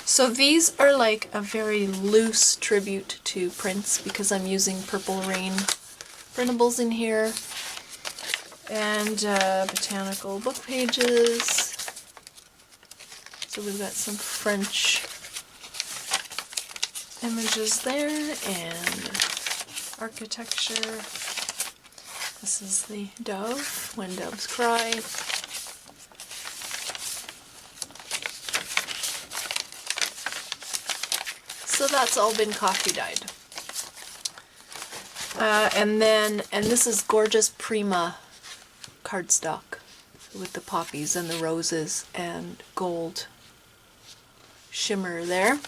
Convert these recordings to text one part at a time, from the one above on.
So these are like a very loose tribute to Prince because I'm using Purple Rain printables in here. And botanical book pages. So we've got some French images there and architecture. This is the dove, When Doves Cry. So that's all been coffee dyed. And this is gorgeous Prima cardstock with the poppies and the roses and gold shimmer there.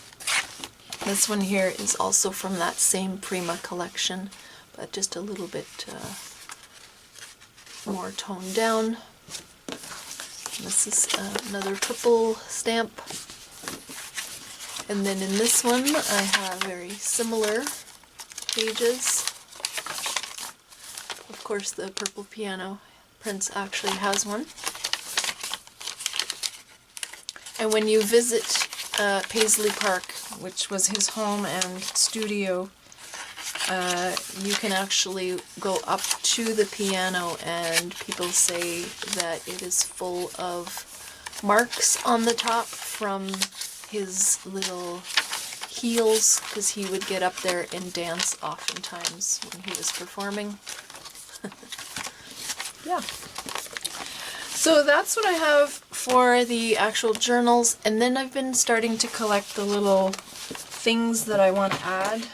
This one here is also from that same Prima collection, but just a little bit more toned down. This is another purple stamp. And then in this one I have very similar pages. Of course, the purple piano, Prince actually has one. And when you visit Paisley Park, which was his home and studio, you can actually go up to the piano and people say that it is full of marks on the top from his little heels, because he would get up there and dance oftentimes when he was performing. Yeah. So that's what I have for the actual journals, and then I've been starting to collect the little things that I want to add.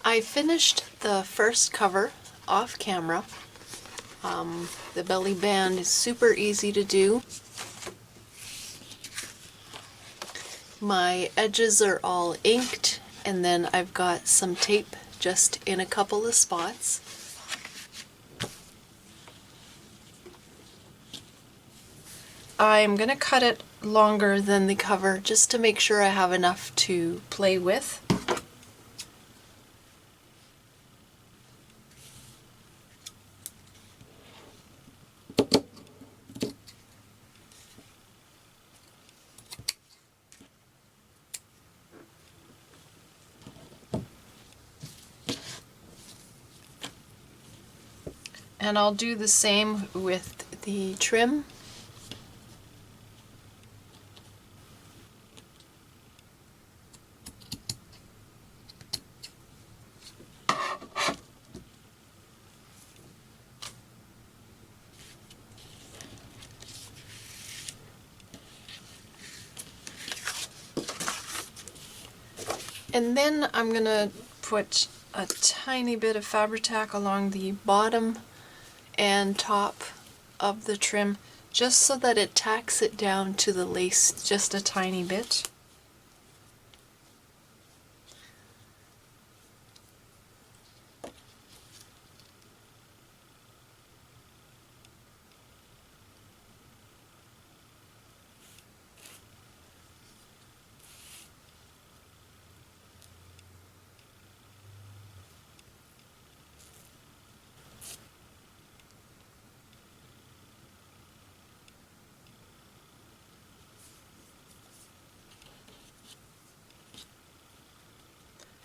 I finished the first cover off camera. The belly band is super easy to do. My edges are all inked, and then I've got some tape just in a couple of spots. I'm going to cut it longer than the cover just to make sure I have enough to play with. And I'll do the same with the trim. And then I'm going to put a tiny bit of Fabri-Tac along the bottom and top of the trim, just so that it tacks it down to the lace just a tiny bit.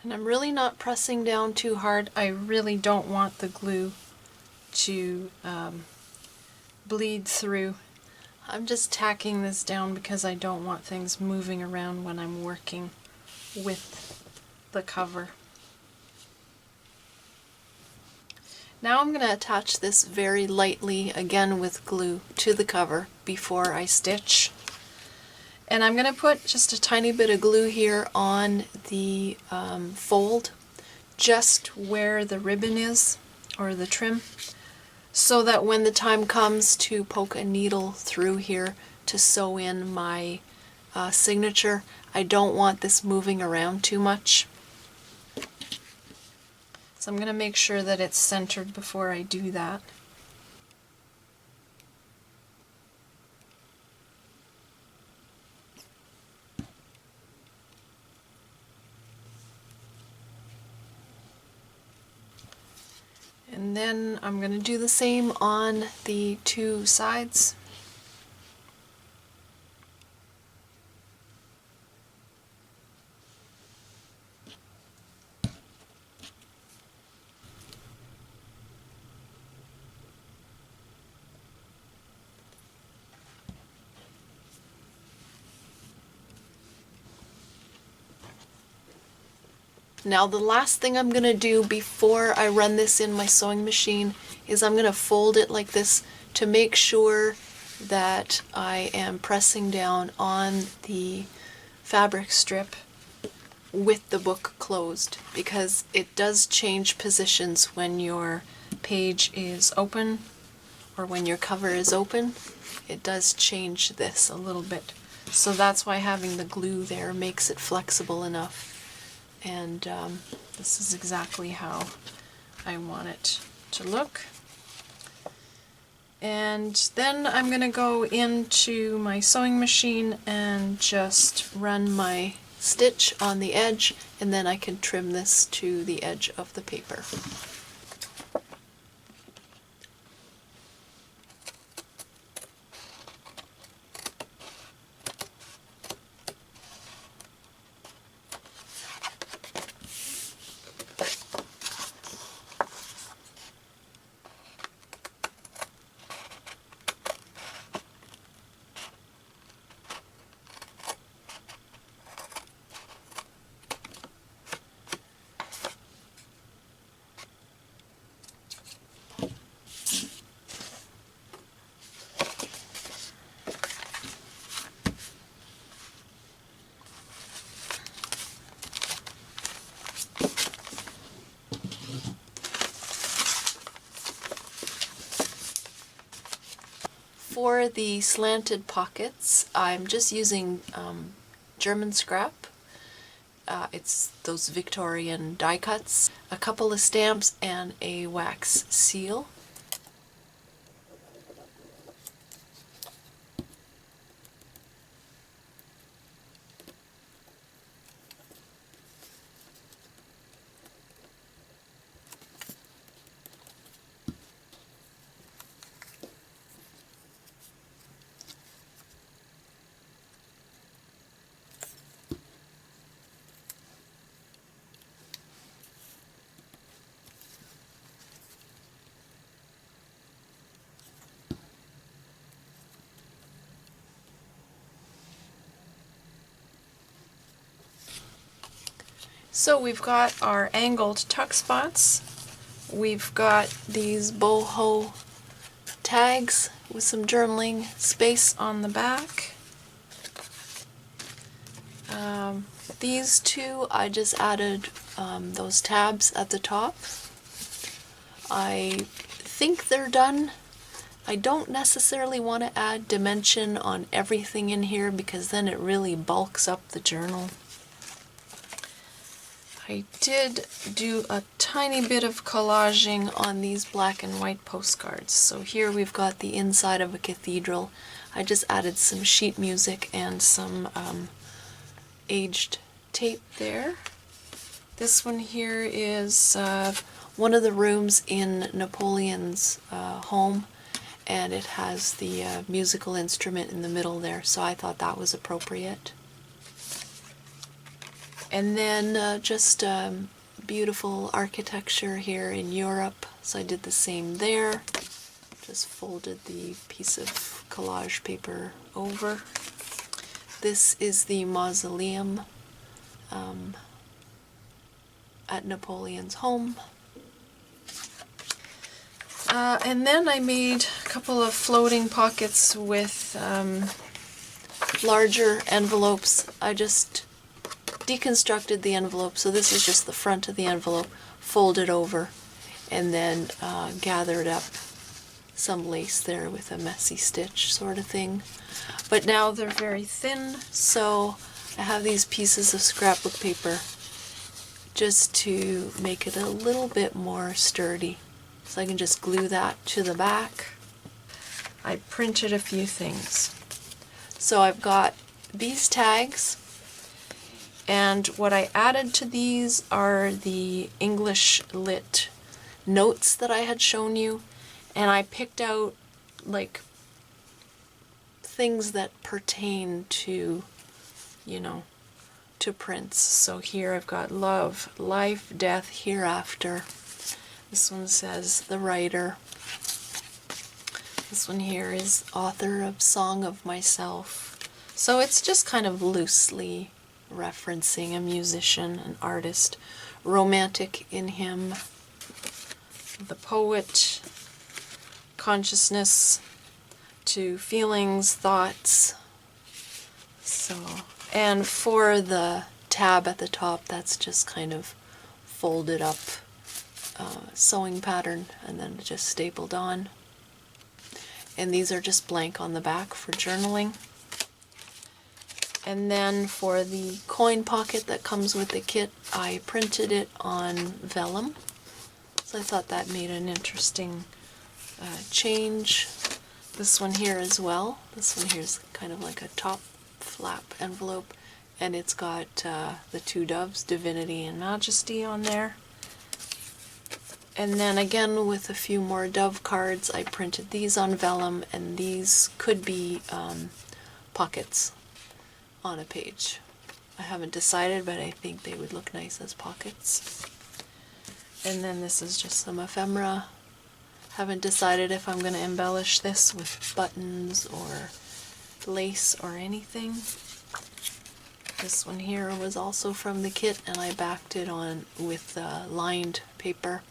And I'm really not pressing down too hard. I really don't want the glue to bleed through. I'm just tacking this down because I don't want things moving around when I'm working with the cover. Now I'm going to attach this very lightly, again with glue, to the cover before I stitch. And I'm going to put just a tiny bit of glue here on the fold, just where the ribbon is, or the trim, so that when the time comes to poke a needle through here to sew in my signature, I don't want this moving around too much. So I'm going to make sure that it's centered before I do that. And then I'm going to do the same on the two sides. Now the last thing I'm going to do before I run this in my sewing machine is I'm going to fold it like this to make sure that I am pressing down on the fabric strip with the book closed, because it does change positions when your page is open or when your cover is open. It does change this a little bit. So that's why having the glue there makes it flexible enough. And this is exactly how I want it to look. And then I'm going to go into my sewing machine and just run my stitch on the edge, and then I can trim this to the edge of the paper. For the slanted pockets, I'm just using German scrap. It's those Victorian die cuts, a couple of stamps, and a wax seal. So we've got our angled tuck spots. We've got these boho tags with some journaling space on the back. These two, I just added those tabs at the top. I think they're done. I don't necessarily want to add dimension on everything in here because then it really bulks up the journal. I did do a tiny bit of collaging on these black and white postcards. So here we've got the inside of a cathedral. I just added some sheet music and some aged tape there. This one here is one of the rooms in Napoleon's home, and it has the musical instrument in the middle there, so I thought that was appropriate. And then just beautiful architecture here in Europe. So I did the same there. Just folded the piece of collage paper over. This is the mausoleum at Napoleon's home. And then I made a couple of floating pockets with larger envelopes. I just deconstructed the envelope, so this is just the front of the envelope, folded over, and then gathered up some lace there with a messy stitch sort of thing. But now they're very thin, so I have these pieces of scrapbook paper just to make it a little bit more sturdy. So I can just glue that to the back. I printed a few things. So I've got these tags, and what I added to these are the English Lit notes that I had shown you, and I picked out like things that pertain to, you know, to prints. So here I've got love, life, death, hereafter. This one says the writer. This one here is author of Song of Myself. So it's just kind of loosely referencing a musician, an artist, romantic in him, the poet, consciousness to feelings, thoughts. So, and for the tab at the top, that's just kind of folded up sewing pattern and then just stapled on. And these are just blank on the back for journaling. And then for the coin pocket that comes with the kit, I printed it on vellum. So I thought that made an interesting change. This one here as well. This one here is kind of like a top flap envelope, and it's got the two doves, Divinity and Majesty, on there. And then again with a few more dove cards, I printed these on vellum, and these could be pockets on a page. I haven't decided, but I think they would look nice as pockets. And then this is just some ephemera. Haven't decided if I'm going to embellish this with buttons or lace or anything. This one here was also from the kit, and I backed it on with lined paper.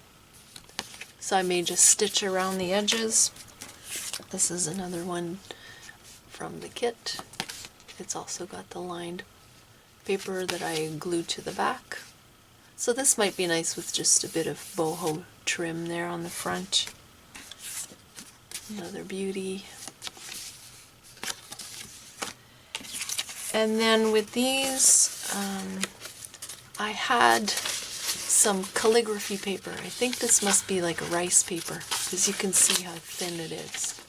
So I may just stitch around the edges. This is another one from the kit. It's also got the lined paper that I glued to the back. So this might be nice with just a bit of boho trim there on the front. Another beauty. And then with these, I had some calligraphy paper. I think this must be like a rice paper, because you can see how thin it is.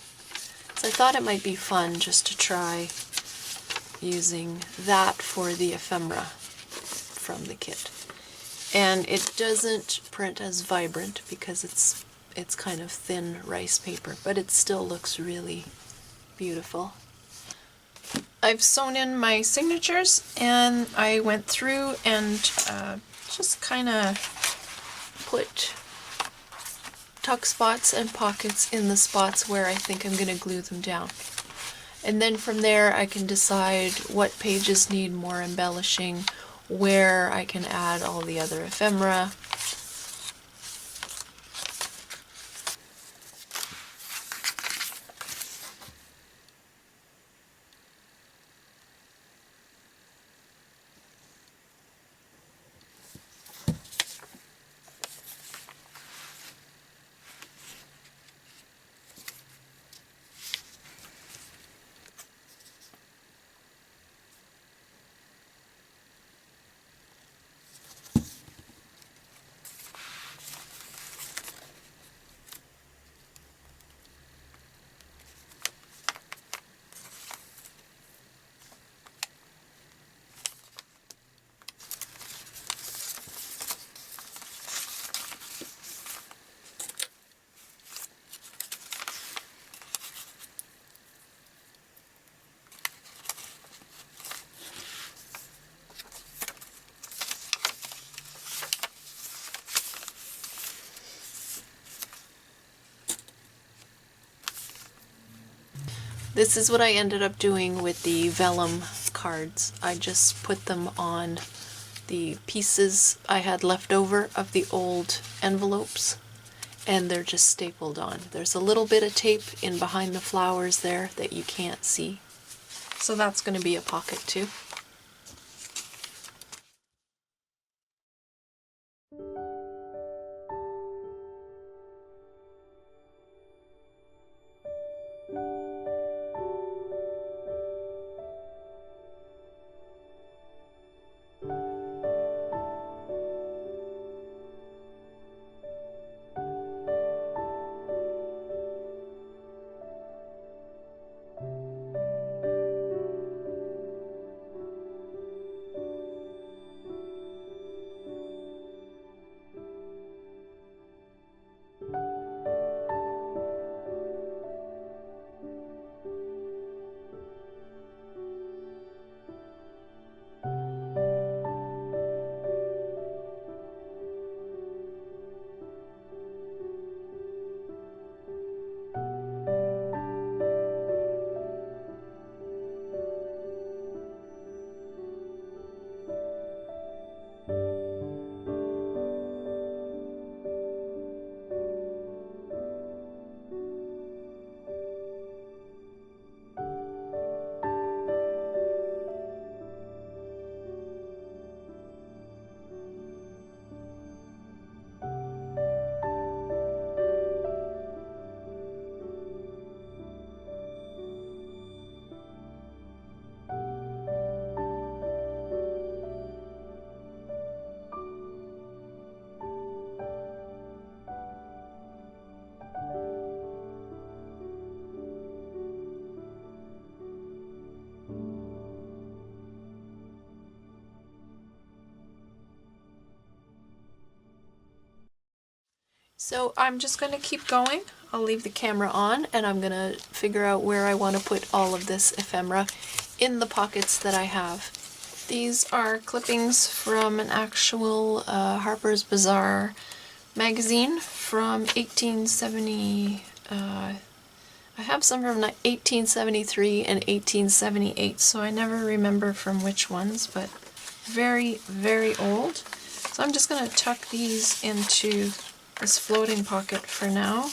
So I thought it might be fun just to try using that for the ephemera from the kit. And it doesn't print as vibrant because it's kind of thin rice paper, but it still looks really beautiful. I've sewn in my signatures, and I went through and just kind of put tuck spots and pockets in the spots where I think I'm going to glue them down. And then from there I can decide what pages need more embellishing, where I can add all the other ephemera. This is what I ended up doing with the vellum cards. I just put them on the pieces I had left over of the old envelopes, and they're just stapled on. There's a little bit of tape in behind the flowers there that you can't see. So that's going to be a pocket too. So I'm just going to keep going. I'll leave the camera on and I'm going to figure out where I want to put all of this ephemera in the pockets that I have. These are clippings from an actual Harper's Bazaar magazine from 1870. I have some from 1873 and 1878, so I never remember from which ones, but very, very old. So I'm just going to tuck these into this floating pocket for now.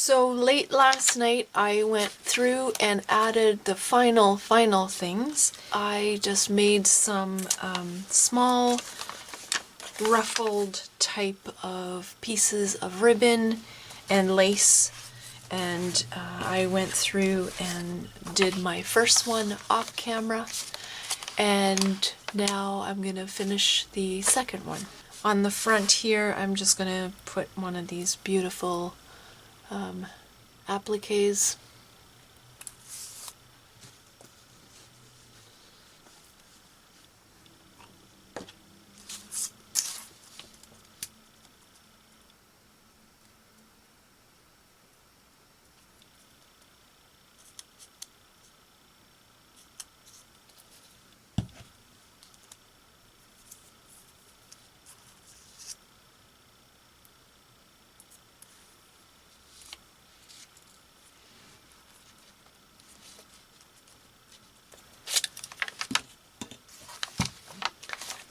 So late last night I went through and added the final things. I just made some small ruffled type of pieces of ribbon and lace, and I went through and did my first one off camera, and now I'm gonna finish the second one. On the front here I'm just gonna put one of these beautiful appliques.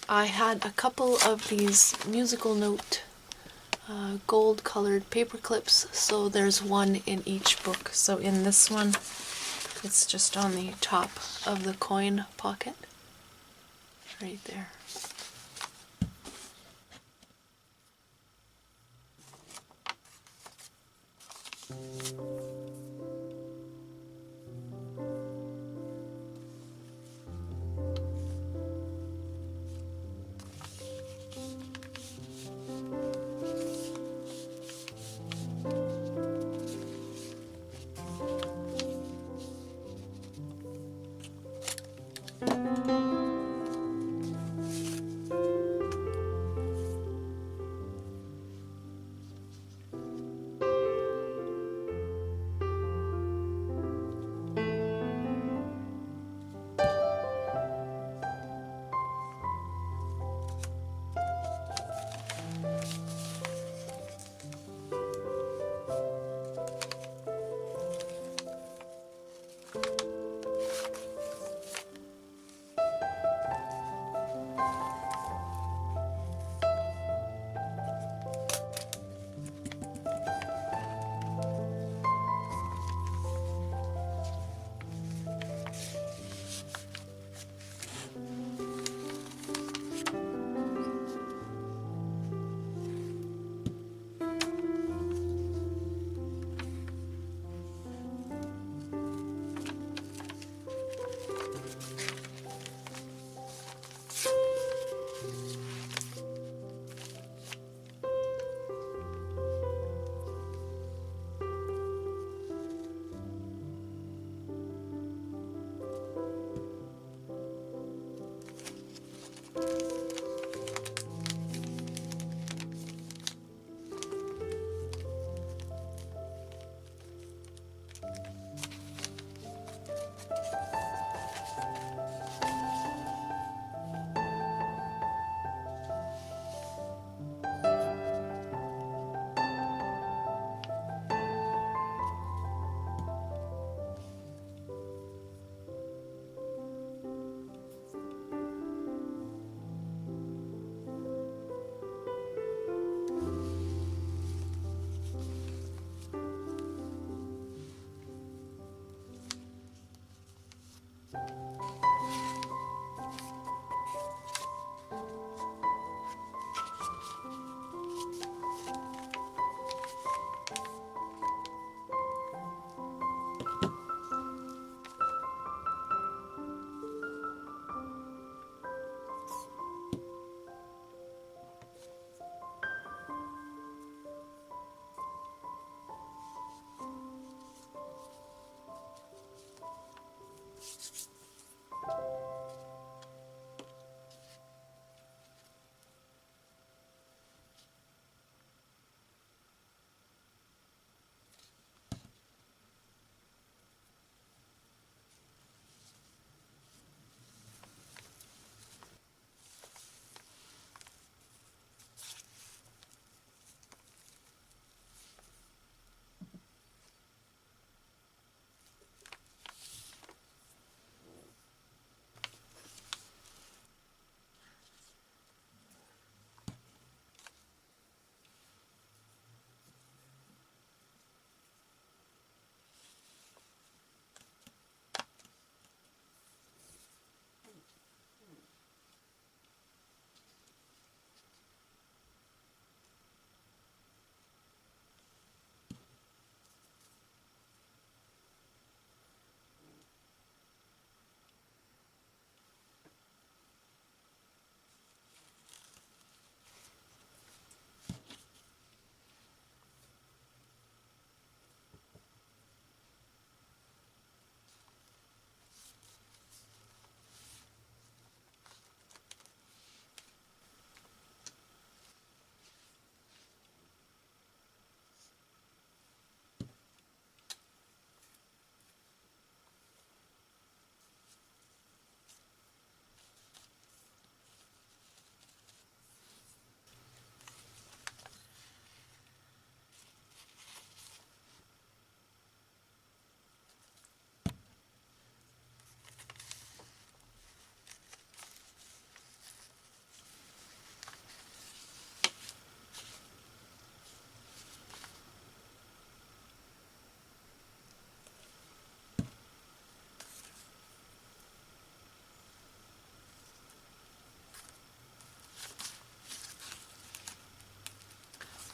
I had a couple of these musical note gold colored paper clips, so there's one in each book. So in this one it's just on the top of the coin pocket right there.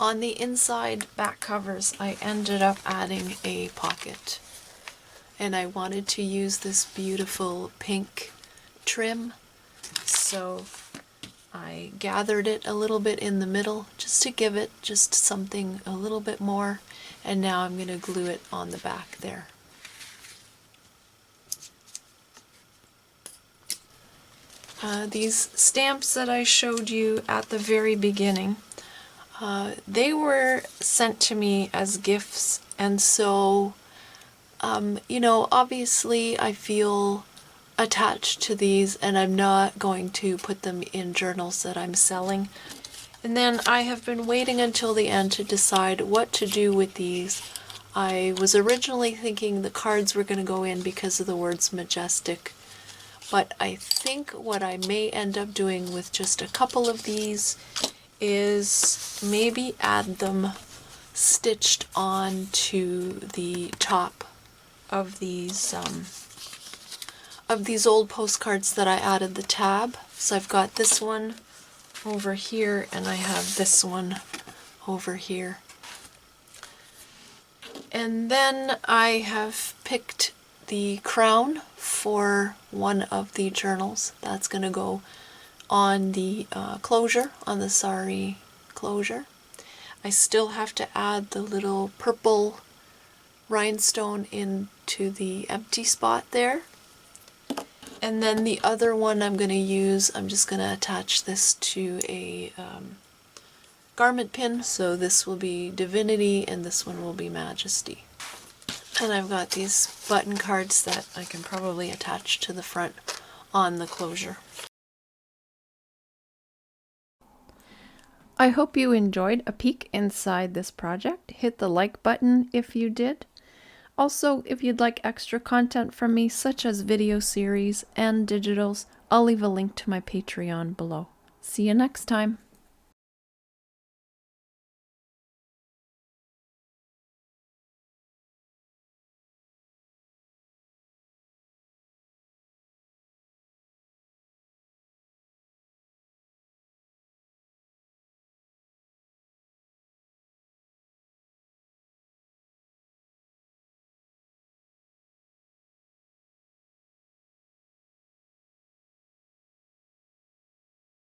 On the inside back covers, I ended up adding a pocket. And I wanted to use this beautiful pink trim, so I gathered it a little bit in the middle just to give it just something a little bit more, and now I'm going to glue it on the back there. These stamps that I showed you at the very beginning, they were sent to me as gifts, and so you know, obviously I feel attached to these, and I'm not going to put them in journals that I'm selling. And then I have been waiting until the end to decide what to do with these. I was originally thinking the cards were going to go in because of the words Majestic, but I think what I may end up doing with just a couple of these is maybe add them stitched on to the top of these old postcards that I added the tab. So I've got this one over here, and I have this one over here. And then I have picked the crown for one of the journals. That's going to go on the closure, on the sari closure. I still have to add the little purple rhinestone into the empty spot there. And then the other one I'm going to use, I'm just going to attach this to a garment pin. So this will be Divinity and this one will be Majesty. And I've got these button cards that I can probably attach to the front on the closure. I hope you enjoyed a peek inside this project. Hit the like button if you did. Also, if you'd like extra content from me, such as video series and digitals, I'll leave a link to my Patreon below. See you next time.